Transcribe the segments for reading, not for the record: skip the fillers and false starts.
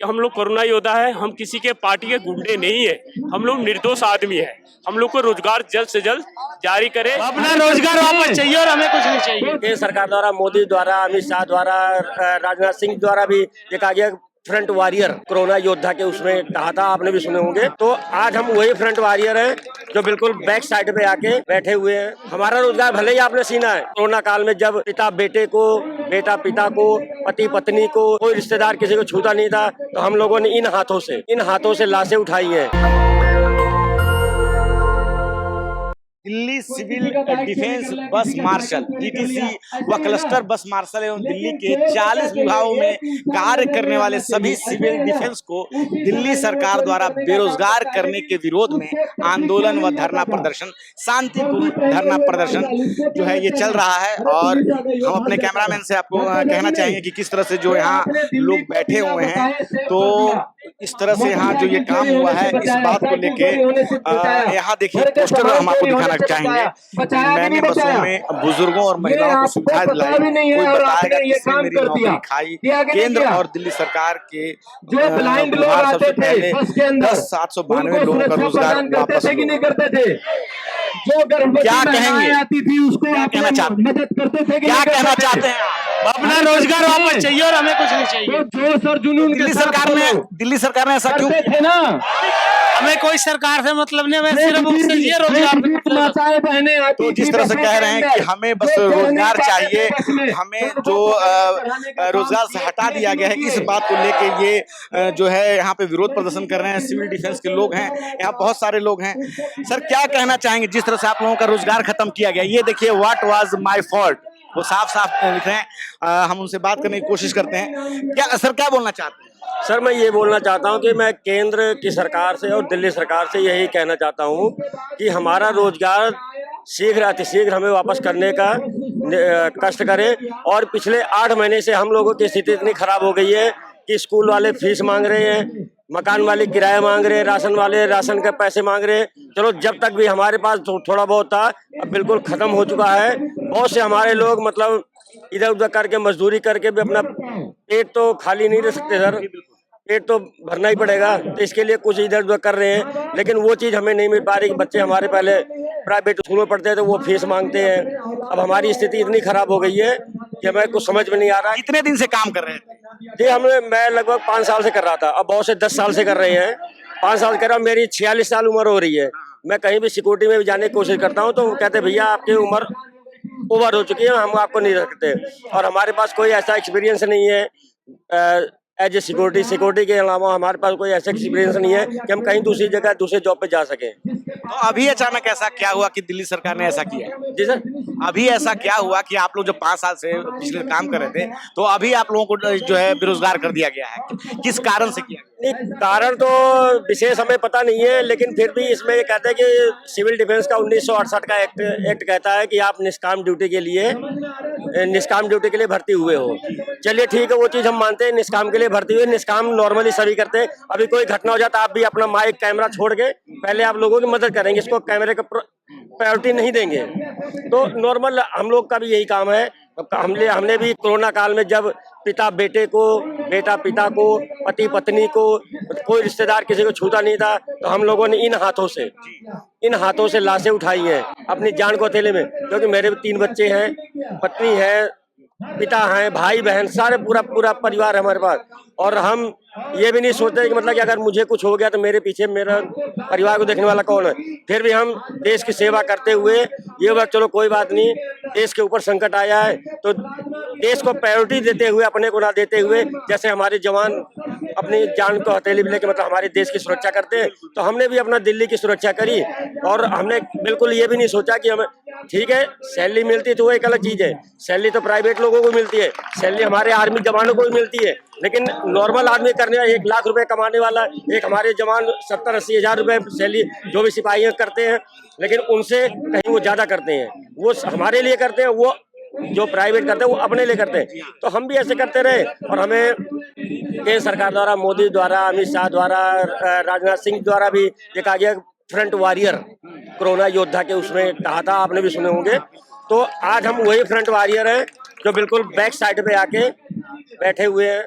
कि हम लोग कोरोना योद्धा है, हम किसी के पार्टी के गुंडे नहीं है, हम लोग निर्दोष आदमी है। हम लोग को रोजगार जल्द से जल्द जारी करे, अपना रोजगार वापस चाहिए और हमें कुछ नहीं चाहिए। केंद्र सरकार द्वारा, मोदी द्वारा, अमित शाह द्वारा, राजनाथ सिंह द्वारा भी ये कहा गया फ्रंट वॉरियर कोरोना योद्धा के उसमें कहा था, आपने भी सुने होंगे। तो आज हम वही फ्रंट वॉरियर हैं जो बिल्कुल बैक साइड पे आके बैठे हुए हैं। हमारा रोजगार भले ही आपने सीना है, कोरोना काल में जब पिता बेटे को, बेटा पिता को, पति पत्नी को, कोई रिश्तेदार किसी को छूता नहीं था, तो हम लोगों ने इन हाथों से लाशें उठाई हैं। दिल्ली सिविल डिफेंस बस मार्शल डीटीसी व क्लस्टर बस मार्शल एवं दिल्ली के 40 विभागों में कार्य करने वाले सभी सिविल डिफेंस को दिल्ली सरकार द्वारा बेरोजगार करने के विरोध में आंदोलन व धरना प्रदर्शन, शांतिपूर्ण धरना प्रदर्शन जो है ये चल रहा है। और हम अपने कैमरामैन से आपको कहना चाहेंगे कि किस तरह से जो यहाँ लोग बैठे हुए हैं, तो इस तरह से यहाँ जो ये काम हुआ है, इस बात को लेके यहाँ देखिए पोस्टर हम आपको दिखाना चाहेंगे। मैंने बसों में बुजुर्गों और महिलाओं को सुविधा दिलाई, कोई बताएगा किसने मेरी नौकरी खाई। केंद्र और दिल्ली सरकार के सबसे पहले 10,792 लोगों का रोजगार वापस क्या कहेंगे, आती थी उसको क्या कहना चाहते हैं, मदद करते थे, क्या कहना चाहते हैं? अपना रोजगार वापस चाहिए और हमें कुछ नहीं चाहिए। जोश और जुनून दिल्ली सरकार ने ऐसा क्यों थे ना, हमें कोई सरकार से मतलब नहीं, हमें सिर्फ उससे ये रोजगार। माताएं बहने आती तो जिस तरह से कह रहे हैं कि हमें बस रोजगार चाहिए, हमें जो रोजगार से हटा दिया गया है, इस बात को लेके ये जो है यहाँ पे विरोध प्रदर्शन कर रहे हैं। सिविल डिफेंस के लोग हैं, यहाँ बहुत सारे लोग हैं। सर क्या कहना चाहेंगे जिस तरह से आप लोगों का रोजगार खत्म किया गया? ये देखिए, व्हाट वाज माय फॉल्ट, वो साफ साफ लिख रहे हैं। हम उनसे बात करने की कोशिश करते हैं। क्या सर क्या बोलना चाहते हैं? सर मैं ये बोलना चाहता हूँ कि मैं केंद्र की सरकार से और दिल्ली सरकार से यही कहना चाहता हूँ कि हमारा रोजगार शीघ्र अतिशीघ्र हमें वापस करने का कष्ट करें। और पिछले 8 महीने से हम लोगों की स्थिति इतनी खराब हो गई है कि स्कूल वाले फीस मांग रहे हैं, मकान मालिक किराया मांग रहे हैं, राशन वाले राशन के पैसे मांग रहे हैं। चलो जब तक भी हमारे पास थोड़ा बहुत था, अब बिल्कुल खत्म हो चुका है। बहुत से हमारे लोग मतलब इधर उधर करके मजदूरी करके भी अपना पेट तो खाली नहीं रह सकते सर, पेट तो भरना ही पड़ेगा। तो इसके लिए कुछ इधर उधर कर रहे हैं, लेकिन वो चीज़ हमें नहीं मिल पा रही। बच्चे हमारे पहले प्राइवेट स्कूल में पढ़ते हैं तो वो फीस मांगते हैं। अब हमारी स्थिति इतनी खराब हो गई है कि हमें कुछ समझ में नहीं आ रहा। कितने दिन से काम कर रहे थे? जी मैं लगभग 5 साल से कर रहा था, अब बहुत से 10 साल से कर रहे हैं। 5 साल कर रहा हूँ, मेरी 46 साल उम्र हो रही है। मैं कहीं भी सिक्योरिटी में भी जाने की कोशिश करता हूँ तो वो कहते भैया आपकी उम्र ओवर हो चुकी है, हम आपको नहीं रखते। और हमारे पास कोई ऐसा एक्सपीरियंस नहीं है एज ए सिक्योरिटी के अलावा हमारे पास कोई ऐसा एक्सपीरियंस नहीं है कि हम कहीं दूसरी जगह दूसरे जॉब पे जा सकें। तो अभी अचानक ऐसा क्या हुआ कि दिल्ली सरकार ने ऐसा किया? जी सर, अभी ऐसा क्या हुआ कि आप लोग जब 5 साल से पिछले काम कर रहे थे, तो अभी आप लोगों को जो है बेरोजगार कर दिया गया है? किस कारण से किया? नहीं, कारण तो विशेष हमें पता नहीं है, लेकिन फिर भी इसमें ये कहते हैं कि सिविल डिफेंस का 1968 का एक्ट कहता है कि आप निष्काम ड्यूटी के लिए भर्ती हुए हो। चलिए ठीक है, वो चीज़ हम मानते हैं, निष्काम के लिए भर्ती हुए। निष्काम नॉर्मली सभी करते हैं। अभी कोई घटना हो जाता है, आप भी अपना माइक कैमरा छोड़ के पहले आप लोगों की मदद करेंगे, इसको कैमरे का प्रायोरिटी नहीं देंगे। तो नॉर्मल हम लोग का भी यही काम है। हमने भी कोरोना काल में जब पिता बेटे को, बेटा पिता को, पति पत्नी को, कोई रिश्तेदार किसी को छूता नहीं था, तो हम लोगों ने इन हाथों से लाशें उठाई हैं अपनी जान को हथेली में। क्योंकि मेरे भी 3 बच्चे हैं, पत्नी है, पिता हैं, भाई बहन, सारे पूरा परिवार है हमारे पास। और हम ये भी नहीं सोचते कि मतलब कि अगर मुझे कुछ हो गया तो मेरे पीछे मेरा परिवार को देखने वाला कौन है। फिर भी हम देश की सेवा करते हुए ये बात, चलो कोई बात नहीं, देश के ऊपर संकट आया है तो देश को प्रायोरिटी देते हुए, अपने को ना देते हुए, जैसे हमारे जवान अपनी जान को हथेली में लेके मतलब हमारे देश की सुरक्षा करते हैं, तो हमने भी अपना दिल्ली की सुरक्षा करी। और हमने बिल्कुल ये भी नहीं सोचा कि हमें, ठीक है सैलरी मिलती है तो वो एक अलग चीज़ है, सैलरी तो प्राइवेट लोगों को मिलती है, सैलरी हमारे आर्मी जवानों को भी मिलती है, लेकिन नॉर्मल आदमी करने वाला 1 लाख रुपए कमाने वाला एक हमारे जवान 70-80 हज़ार रुपए सैलरी जो भी सिपाही करते हैं, लेकिन उनसे कहीं वो ज़्यादा करते हैं। वो हमारे लिए करते हैं, वो जो प्राइवेट करते हैं वो अपने लिए करते हैं। तो हम भी ऐसे करते रहे। और हमें केंद्र सरकार द्वारा, मोदी द्वारा, अमित शाह द्वारा, राजनाथ सिंह द्वारा भी ये कहा गया फ्रंट वॉरियर कोरोना योद्धा के उसमें कहा था, आपने भी सुने होंगे। तो आज हम वही फ्रंट वॉरियर हैं जो बिल्कुल बैक साइड पे आके बैठे हुए हैं।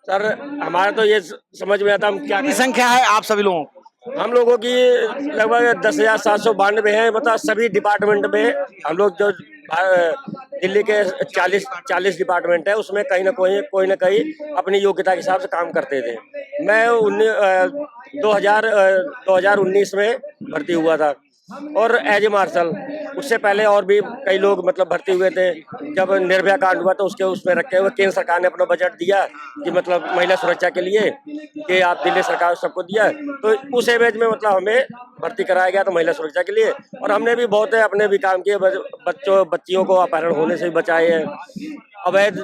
सर हमारा तो ये समझ में आता, हम क्या कितनी संख्या है आप सभी लोगों की? हम लोगों की लगभग 10,792 है, मतलब सभी डिपार्टमेंट में हम लोग जो दिल्ली के 40 डिपार्टमेंट है उसमें कहीं ना कोई ना कहीं अपनी योग्यता के हिसाब से काम करते थे। मैं 2019 में भर्ती हुआ था और एज ए मार्शल। उससे पहले और भी कई लोग मतलब भर्ती हुए थे। जब निर्भया कांड हुआ तो उसमें रखे हुए केंद्र सरकार ने अपना बजट दिया कि मतलब महिला सुरक्षा के लिए कि आप दिल्ली सरकार सबको दिया, तो उस एवज में मतलब हमें भर्ती कराया गया तो महिला सुरक्षा के लिए। और हमने भी बहुत अपने भी काम किए, बच्चियों को अपहरण होने से भी बचाए हैं, अवैध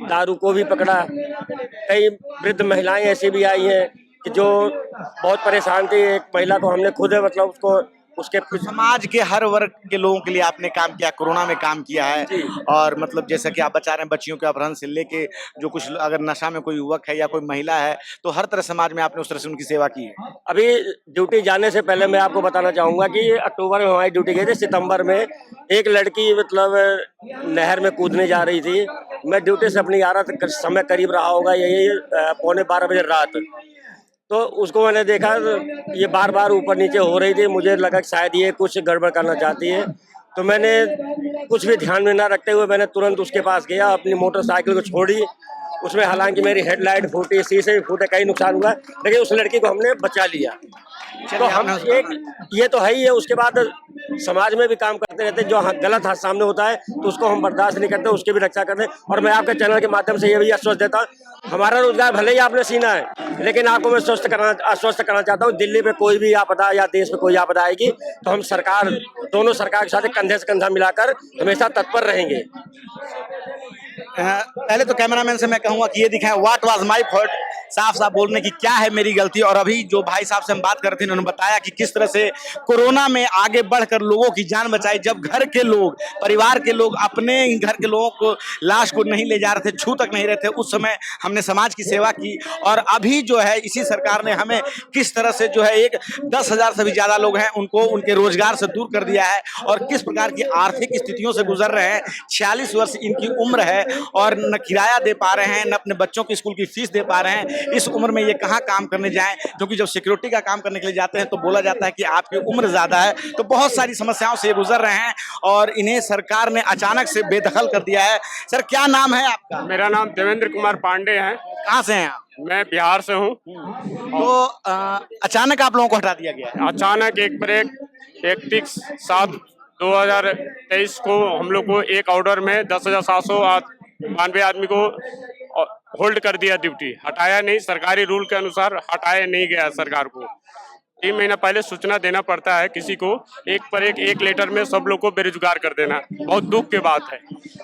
दारू को भी पकड़ा। कई वृद्ध महिलाएं ऐसी भी आई हैं कि जो बहुत परेशान थी। एक महिला को हमने खुद मतलब उसके समाज के हर वर्ग के लोगों के लिए आपने काम किया, कोरोना में काम किया है। और मतलब जैसा कि आप बता रहे हैं बच्चियों के अपहरण से लेके जो कुछ अगर नशा में कोई युवक है या कोई महिला है तो हर तरह समाज में आपने उस तरह से उनकी सेवा की है। अभी ड्यूटी जाने से पहले मैं आपको बताना चाहूंगा कि अक्टूबर में हमारी ड्यूटी गई थी। सितंबर में एक लड़की मतलब नहर में कूदने जा रही थी। मैं ड्यूटी से अपनी आ रहा था, समय करीब रहा होगा यही 11:45 बजे रात। तो उसको मैंने देखा ये बार बार ऊपर नीचे हो रही थी। मुझे लगा कि शायद ये कुछ गड़बड़ करना चाहती है, तो मैंने कुछ भी ध्यान में ना रखते हुए मैंने तुरंत उसके पास गया, अपनी मोटरसाइकिल को छोड़ी। उसमें हालांकि मेरी हेडलाइट फूटी, शीशे भी फूटे, कई नुकसान हुआ, लेकिन उस लड़की को हमने बचा लिया। तो हम ये तो है ही है। उसके बाद समाज में भी काम करते रहते हैं। जो गलत हाथ सामने होता है तो उसको हम बर्दाश्त नहीं करते, उसकी भी रक्षा करते हैं। और मैं आपके चैनल के माध्यम से ये भी आश्वस्त देता हूँ, हमारा रोजगार भले ही आपने सीना है, लेकिन आपको मैं आश्वस्त करना चाहता हूँ, दिल्ली पे कोई भी आपदा या देश में कोई आपदा आएगी तो हम दोनों सरकार के साथ कंधे से कंधा मिलाकर हमेशा तत्पर रहेंगे। पहले तो कैमरामैन से मैं कहूंगा कि ये दिखाएं व्हाट वाज माय फॉल्ट, साफ साफ बोलने की क्या है मेरी गलती। और अभी जो भाई साहब से हम बात कर रहे थे उन्होंने बताया कि किस तरह से कोरोना में आगे बढ़कर लोगों की जान बचाई। जब घर के लोग, परिवार के लोग अपने घर के लोगों को लाश को नहीं ले जा रहे थे, छू तक नहीं रहे थे, उस समय हमने समाज की सेवा की। और अभी जो है इसी सरकार ने हमें किस तरह से जो है एक 10,000 से भी ज्यादा लोग हैं उनको उनके रोजगार से दूर कर दिया है और किस प्रकार की आर्थिक स्थितियों से गुजर रहे हैं। 46 वर्ष इनकी उम्र है और न किराया दे पा रहे हैं, न अपने बच्चों की स्कूल की फीस दे पा रहे हैं। इस उम्र में ये कहाँ काम करने जाएं, क्योंकि जब सिक्योरिटी का काम करने के लिए जाते हैं तो बोला जाता है कि आपकी उम्र ज्यादा है। तो बहुत सारी समस्याओं से ये गुजर रहे हैं और इन्हें सरकार ने अचानक से बेदखल कर दिया है। सर क्या नाम है आपका? मेरा नाम देवेंद्र कुमार पांडे है। कहाँ से हैं आप? मैं बिहार से हूँ। तो अचानक आप लोगों को हटा दिया गया है? अचानक एक पर एक 31/7/2023 को हम लोग को एक ऑर्डर में 10,792 आदमी को होल्ड कर दिया। ड्यूटी हटाया नहीं, सरकारी रूल के अनुसार हटाया नहीं गया। सरकार को 3 महीना पहले सूचना देना पड़ता है किसी को, एक पर एक लेटर में सब लोग को बेरोजगार कर देना बहुत दुख की बात है।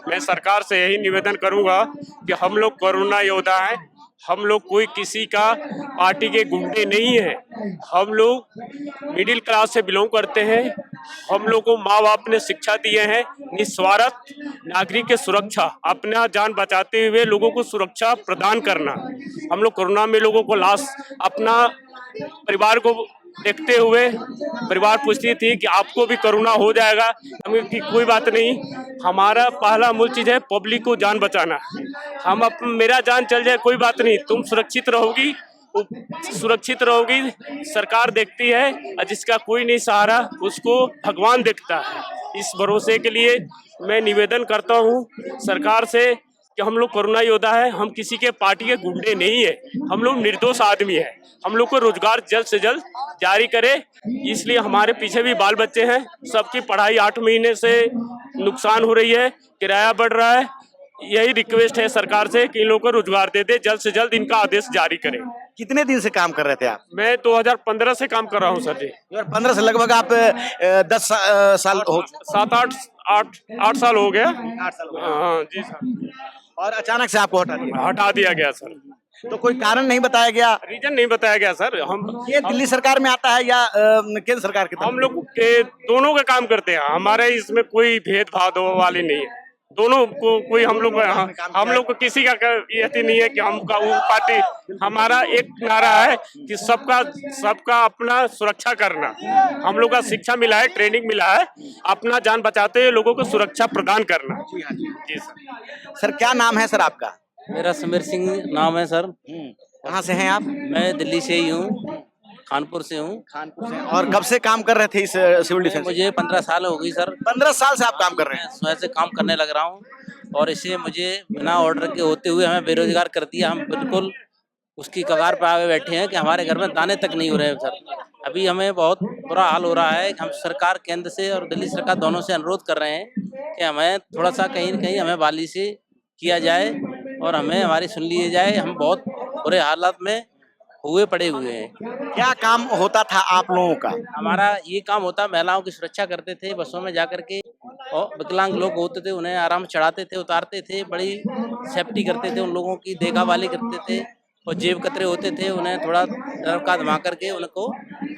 मैं सरकार से यही निवेदन करूंगा कि हम लोग कोरोना योद्धा हैं, हम लोग कोई किसी का पार्टी के गुंडे नहीं है। हम लोग मिडिल क्लास से बिलोंग करते हैं। हम लोग को माँ बाप ने शिक्षा दिए हैं निस्वार्थ नागरिक के सुरक्षा, अपना जान बचाते हुए लोगों को सुरक्षा प्रदान करना। हम लोग कोरोना में लोगों को लाश, अपना परिवार को देखते हुए परिवार पूछती थी कि आपको भी कोरोना हो जाएगा, हमें कि कोई बात नहीं, हमारा पहला मूल चीज है पब्लिक को जान बचाना। हम मेरा जान चल जाए कोई बात नहीं, तुम सुरक्षित रहोगी, सरकार देखती है और जिसका कोई नहीं सहारा उसको भगवान देखता है। इस भरोसे के लिए मैं निवेदन करता हूँ सरकार से कि हम लोग कोरोना योद्धा है, हम किसी के पार्टी के गुंडे नहीं है, हम लोग निर्दोष आदमी है। हम लोग को रोजगार जल्द से जल्द जारी करे, इसलिए हमारे पीछे भी बाल बच्चे हैं, सबकी पढ़ाई 8 महीने से नुकसान हो रही है, किराया बढ़ रहा है। यही रिक्वेस्ट है सरकार से कि इन लोगों को रोजगार दे दे, जल्द से जल्द इनका आदेश जारी करें। कितने दिन से काम कर रहे थे आप? मैं 2015 से काम कर रहा हूँ सर जी। 2015 से लगभग आप 10 साल हो, 7-8 साल हो गया। 8 साल हो गए। हाँ जी सर। और अचानक से आपको हटा दिया गया सर। तो कोई कारण नहीं बताया गया? रीजन नहीं बताया गया सर। हम ये दिल्ली सरकार में आता है या केंद्र सरकार की तरफ? हम लोग के दोनों का काम करते हैं, हमारे इसमें कोई भेदभाव वाली नहीं है। दोनों को कोई हम लोग को किसी का यही नहीं है कि हमका वो पार्टी। हमारा एक नारा है कि सबका अपना सुरक्षा करना। हम लोग का शिक्षा मिला है, ट्रेनिंग मिला है, अपना जान बचाते हुए लोगों को सुरक्षा प्रदान करना। जी सर। सर क्या नाम है सर आपका? मेरा समीर सिंह नाम है सर। कहाँ से हैं आप? मैं दिल्ली से ही हूँ, कानपुर से हूँ। कानपुर से। और कब से काम कर रहे थे इस सिविल डिफेंस? मुझे 15 साल हो गई सर। 15 साल से आप काम कर रहे हैं? मैं स्वयं से काम करने लग रहा हूँ और इसे मुझे बिना ऑर्डर के होते हुए हमें बेरोजगार कर दिया। हम बिल्कुल उसकी कगार पे आगे बैठे हैं कि हमारे घर में दाने तक नहीं हो रहे हैं सर। अभी हमें बहुत बुरा हाल हो रहा है। हम सरकार केंद्र से और दिल्ली सरकार दोनों से अनुरोध कर रहे हैं कि हमें थोड़ा सा कहीं न कहीं हमें बहाली से किया जाए और हमें हमारी सुन ली जाए। हम बहुत बुरे हालात में हुए पड़े हुए हैं। क्या काम होता था आप लोगों का? हमारा ये काम होता, महिलाओं की सुरक्षा करते थे, बसों में जाकर के, और विकलांग लोग होते थे उन्हें आराम से चढ़ाते थे, उतारते थे, बड़ी सेफ्टी करते थे, उन लोगों की देखभाली करते थे। और जेब कतरे होते थे, उन्हें थोड़ा डरका धमा करके उनको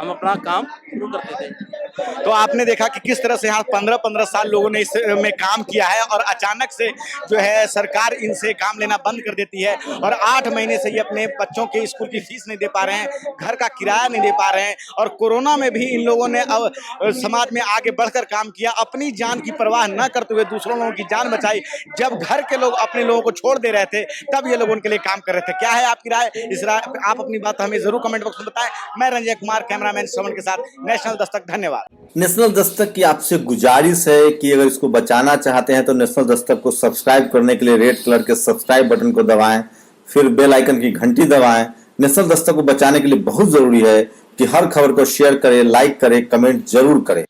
हम अपना काम शुरू करते थे। तो आपने देखा कि किस तरह से यहाँ 15-15 साल लोगों ने इस में काम किया है और अचानक से जो है सरकार इनसे काम लेना बंद कर देती है और 8 महीने से ये अपने बच्चों के स्कूल की फीस नहीं दे पा रहे हैं, घर का किराया नहीं दे पा रहे हैं। और कोरोना में भी इन लोगों ने अब समाज में आगे बढ़कर काम किया, अपनी जान की परवाह न करते हुए दूसरों लोगों की जान बचाई। जब घर के लोग अपने लोगों को छोड़ दे रहे थे तब ये लोग उनके लिए काम कर रहे थे। क्या है आपकी राय? इस राय आप अपनी बात हमें जरूर कमेंट बॉक्स में बताएं। मैं रंजय कुमार, कैमरामैन श्रवण के साथ, नेशनल दस्तक। धन्यवाद। नेशनल दस्तक की आपसे गुजारिश है कि अगर इसको बचाना चाहते हैं तो नेशनल दस्तक को सब्सक्राइब करने के लिए रेड कलर के सब्सक्राइब बटन को दबाएं, फिर बेल आइकन की घंटी दबाएं। नेशनल दस्तक को बचाने के लिए बहुत जरूरी है कि हर खबर को शेयर करें, लाइक करें, कमेंट जरूर करें।